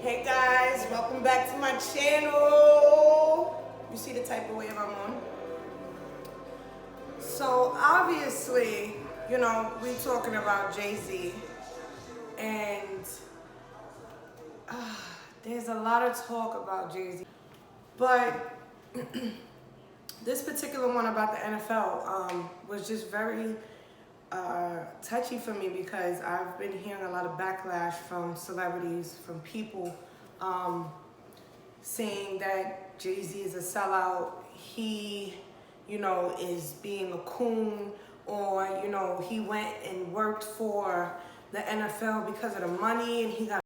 Hey guys, welcome back to my channel. You see the type of wave I'm on? So obviously, we talking about Jay-Z, and there's a lot of talk about Jay-Z. But this particular one about the NFL was just very touchy for me because I've been hearing a lot of backlash from celebrities, from people saying that Jay-Z is a sellout. He, is being a coon, or, he went and worked for the NFL because of the money and he got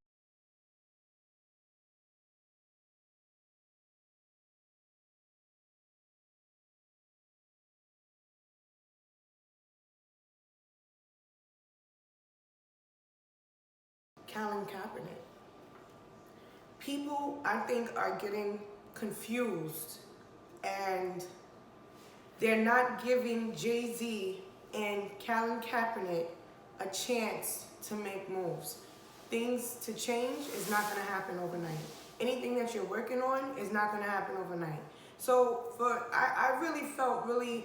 Colin Kaepernick. People, I think, are getting confused and they're not giving Jay-Z and Colin Kaepernick a chance to make moves. Things to change is not going to happen overnight. Anything that you're working on is not going to happen overnight. So I really felt really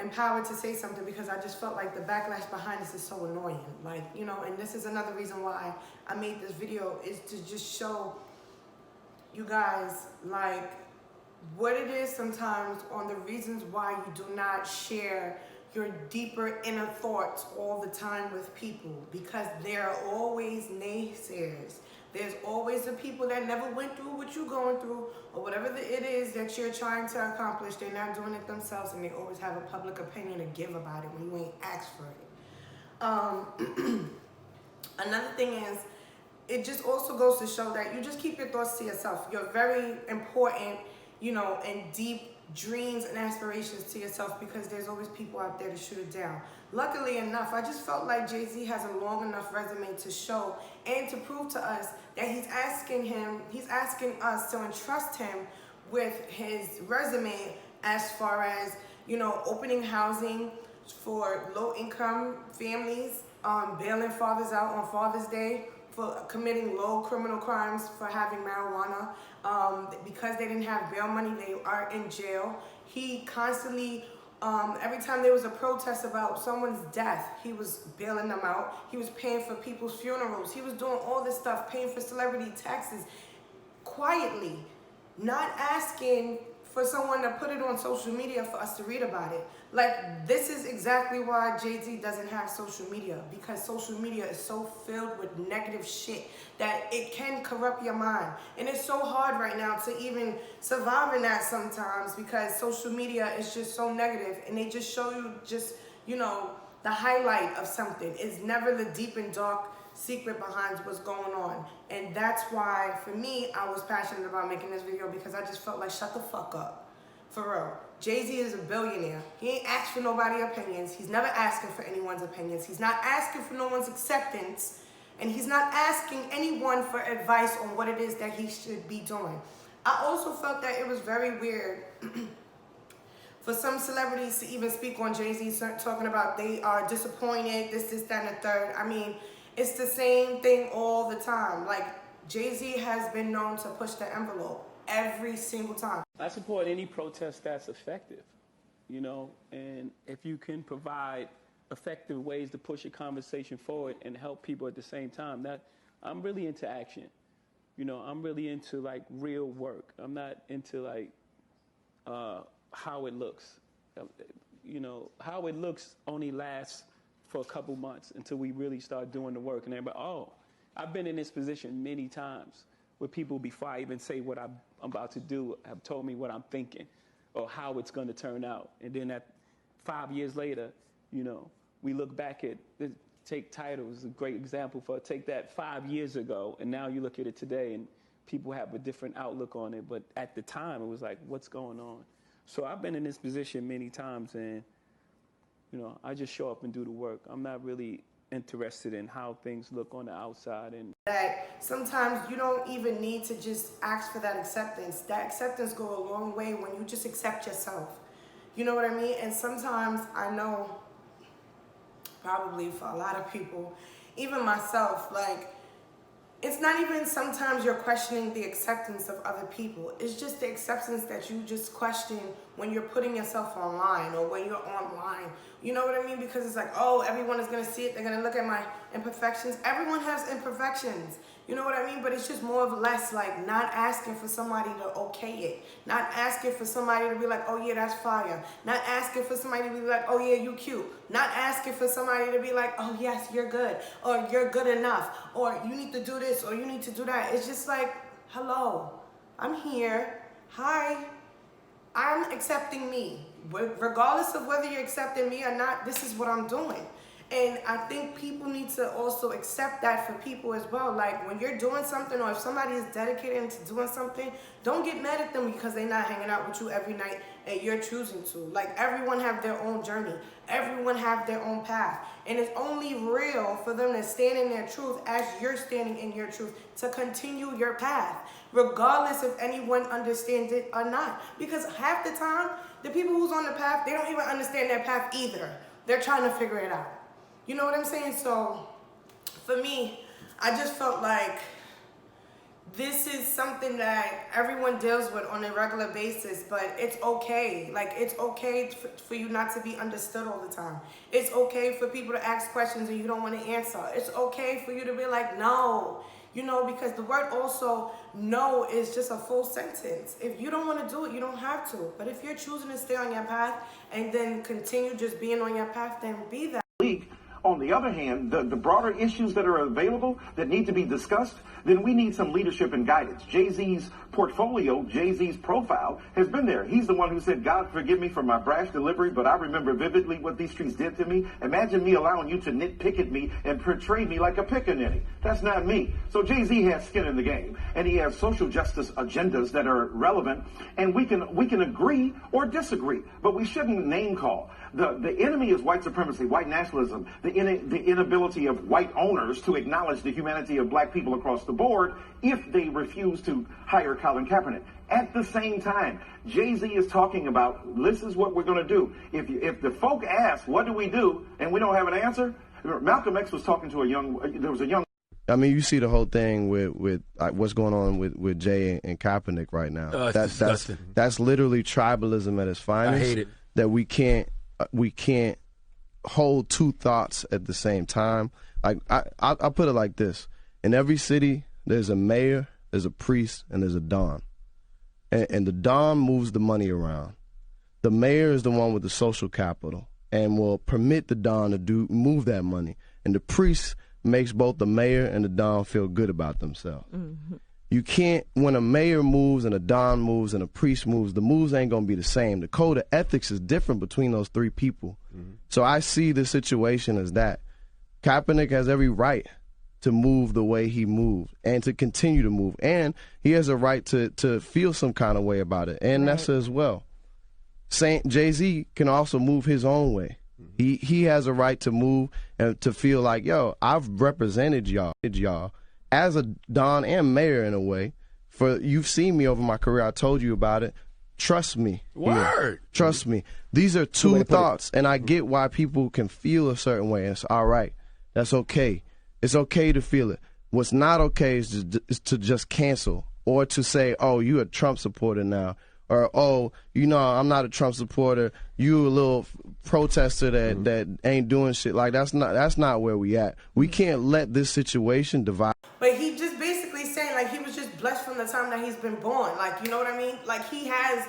empowered to say something because I just felt like the backlash behind this is so annoying. And this is another reason why I made this video, is to just show you guys what it is sometimes on the reasons why you do not share your deeper inner thoughts all the time with people, because there are always naysayers. There's always the people that never went through what you're going through, or whatever it is that you're trying to accomplish. They're not doing it themselves, and they always have a public opinion to give about it when you ain't asked for it. Another thing is, it just also goes to show that you just keep your thoughts to yourself. You're very important, and deep dreams and aspirations to yourself, because there's always people out there to shoot it down. Luckily enough, I just felt like Jay-Z has a long enough resume to show and to prove to us that he's asking us to entrust him with his resume as far as, opening housing for low-income families, bailing fathers out on Father's Day for committing low criminal crimes for having marijuana. Because they didn't have bail money, they are in jail. He constantly, every time there was a protest about someone's death, he was bailing them out. He was paying for people's funerals. He was doing all this stuff, paying for celebrity taxes quietly, not asking for someone to put it on social media for us to read about it. This is exactly why Jay-Z doesn't have social media, because social media is so filled with negative shit that it can corrupt your mind. And it's so hard right now to even survive in that sometimes, because social media is just so negative, and they just show you just, the highlight of something. It's never the deep and dark secret behind what's going on. And that's why, for me, I was passionate about making this video, because I just felt like, shut the fuck up. For real. Jay-Z is a billionaire. He ain't asked for nobody's opinions. He's never asking for anyone's opinions. He's not asking for no one's acceptance. And he's not asking anyone for advice on what it is that he should be doing. I also felt that it was very weird for some celebrities to even speak on Jay-Z, talking about they are disappointed, this, that, and the third. I mean, it's the same thing all the time. Jay-Z has been known to push the envelope every single time. I support any protest that's effective, and if you can provide effective ways to push a conversation forward and help people at the same time, that I'm really into action. I'm really into real work. I'm not into how it looks. How it looks only lasts for a couple months until we really start doing the work. And everybody, I've been in this position many times where people, before I even say what I'm about to do, have told me what I'm thinking or how it's going to turn out. And then 5 years later, we look back at, take Tidal as a great example take that 5 years ago, and now you look at it today and people have a different outlook on it. But at the time, it was like, what's going on? So I've been in this position many times, and I just show up and do the work. I'm not really interested in how things look on the outside. And that sometimes you don't even need to just ask for that acceptance. That acceptance goes a long way when you just accept yourself. You know what I mean? And sometimes I know, probably for a lot of people, even myself, it's not even sometimes you're questioning the acceptance of other people. It's just the acceptance that you just question when you're putting yourself online or when you're online. You know what I mean? Because it's like, oh, everyone is going to see it. They're going to look at my imperfections. Everyone has imperfections. You know what I mean? But it's just more or less like not asking for somebody to okay it. Not asking for somebody to be like, oh yeah, that's fire. Not asking for somebody to be like, oh yeah, you cute. Not asking for somebody to be like, oh yes, you're good. Or you're good enough. Or you need to do this or you need to do that. It's just like, hello, I'm here. Hi. I'm accepting me. Regardless of whether you're accepting me or not, this is what I'm doing. And I think people need to also accept that for people as well. Like when you're doing something or if somebody is dedicated to doing something, don't get mad at them because they're not hanging out with you every night and you're choosing to. Like everyone have their own journey. Everyone have their own path. And it's only real for them to stand in their truth as you're standing in your truth to continue your path, regardless if anyone understands it or not. Because half the time, the people who's on the path, they don't even understand their path either. They're trying to figure it out. You know what I'm saying? So for me, I just felt like this is something that everyone deals with on a regular basis, but it's okay. Like, it's okay for you not to be understood all the time. It's okay for people to ask questions and you don't want to answer. It's okay for you to be like, no. You know, because the word also, no, is just a full sentence. If you don't want to do it, you don't have to. But if you're choosing to stay on your path and then continue just being on your path, then be that. On the other hand, the broader issues that are available that need to be discussed, then we need some leadership and guidance. Jay-Z's portfolio, Jay-Z's profile has been there. He's the one who said, God, forgive me for my brash delivery, but I remember vividly what these streets did to me. Imagine me allowing you to nitpick at me and portray me like a pickaninny. That's not me. So Jay-Z has skin in the game, and he has social justice agendas that are relevant, and we can agree or disagree, but we shouldn't name call. The enemy is white supremacy, white nationalism, the inability of white owners to acknowledge the humanity of black people across the board if they refuse to hire Colin Kaepernick. At the same time, Jay-Z is talking about, this is what we're going to do. If the folk ask, what do we do, and we don't have an answer, Malcolm X was talking to there was a young. I mean, you see the whole thing with what's going on with Jay and Kaepernick right now. It's disgusting. That's literally tribalism at its finest. I hate it. That we can't hold two thoughts at the same time. Like I'll put it like this: in every city, there's a mayor, there's a priest, and there's a don. And the don moves the money around. The mayor is the one with the social capital and will permit the don to move that money. And the priest makes both the mayor and the don feel good about themselves. Mm-hmm. You can't, when a mayor moves and a don moves and a priest moves, the moves ain't going to be the same. The code of ethics is different between those three people. Mm-hmm. So I see the situation as that. Kaepernick has every right to move the way he moved and to continue to move. And he has a right to feel some kind of way about it. And right. Nessa as well. Jay-Z can also move his own way. Mm-hmm. He has a right to move and to feel like, yo, I've represented y'all as a don and mayor in a way. You've seen me over my career. I told you about it. Trust me. Word. Trust me. These are two thoughts, and I get why people can feel a certain way. It's all right. That's okay. It's okay to feel it. What's not okay is to just cancel or to say, oh, you're a Trump supporter now. Or, oh, I'm not a Trump supporter. You a little protester that ain't doing shit. Like, that's not where we at. We can't let this situation divide. But he just basically saying, like, he was just blessed from the time that he's been born. Like, you know what I mean? Like, he has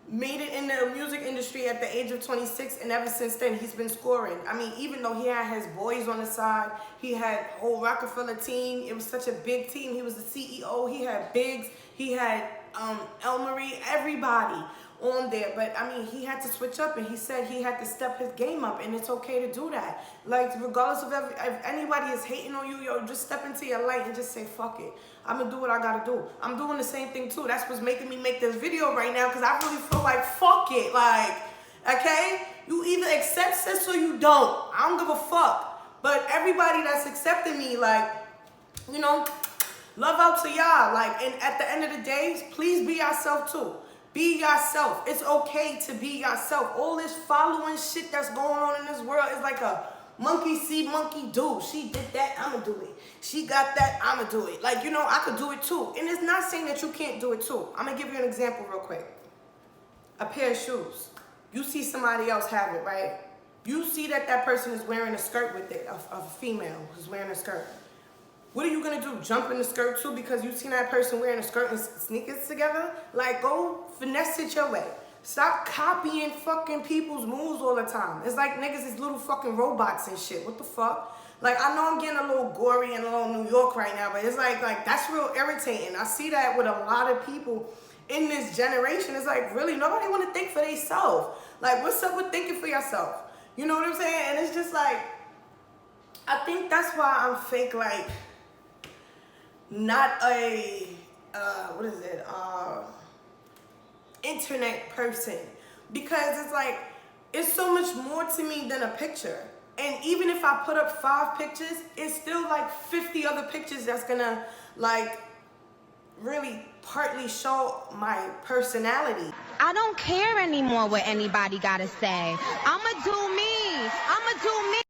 made it in the music industry at the age of 26, and ever since then, he's been scoring. I mean, even though he had his boys on the side, he had whole Rockefeller team. It was such a big team. He was the CEO. He had Biggs. He had El Marie, everybody on there. But I mean, he had to switch up, and he said he had to step his game up, and it's okay to do that. Like, regardless of if anybody is hating on you, yo, just step into your light and just say, fuck it. I'm gonna do what I gotta do. I'm doing the same thing too. That's what's making me make this video right now, because I really feel like, fuck it. Like, okay? You either accept this or you don't. I don't give a fuck. But everybody that's accepting me, like, love out to y'all. Like, and at the end of the day, please be yourself too. Be yourself. It's okay to be yourself. All this following shit that's going on in this world is like a Monkey see, monkey do. She did that, I'ma do it. She got that, I'ma do it. Like, you know, I could do it too. And it's not saying that you can't do it too. I'm gonna give you an example real quick. A pair of shoes. You see somebody else have it, right? You see that that person is wearing a skirt with it, a female who's wearing a skirt. What are you gonna do? Jump in the skirt too because you seen that person wearing a skirt and sneakers together? Like, go finesse it your way. Stop copying fucking people's moves all the time. It's like niggas is little fucking robots and shit. What the fuck? Like, I know I'm getting a little gory and a little New York right now, but it's like that's real irritating. I see that with a lot of people in this generation. It's like, really, nobody want to think for themselves. Like, what's up with thinking for yourself? You know what I'm saying? And it's just like, I think that's why I'm fake, like, not a, internet person. Because it's like, it's so much more to me than a picture. And even if I put up 5 pictures, it's still like 50 other pictures that's gonna, like, really partly show my personality. I don't care anymore what anybody gotta say. I'ma do me. I'ma do me.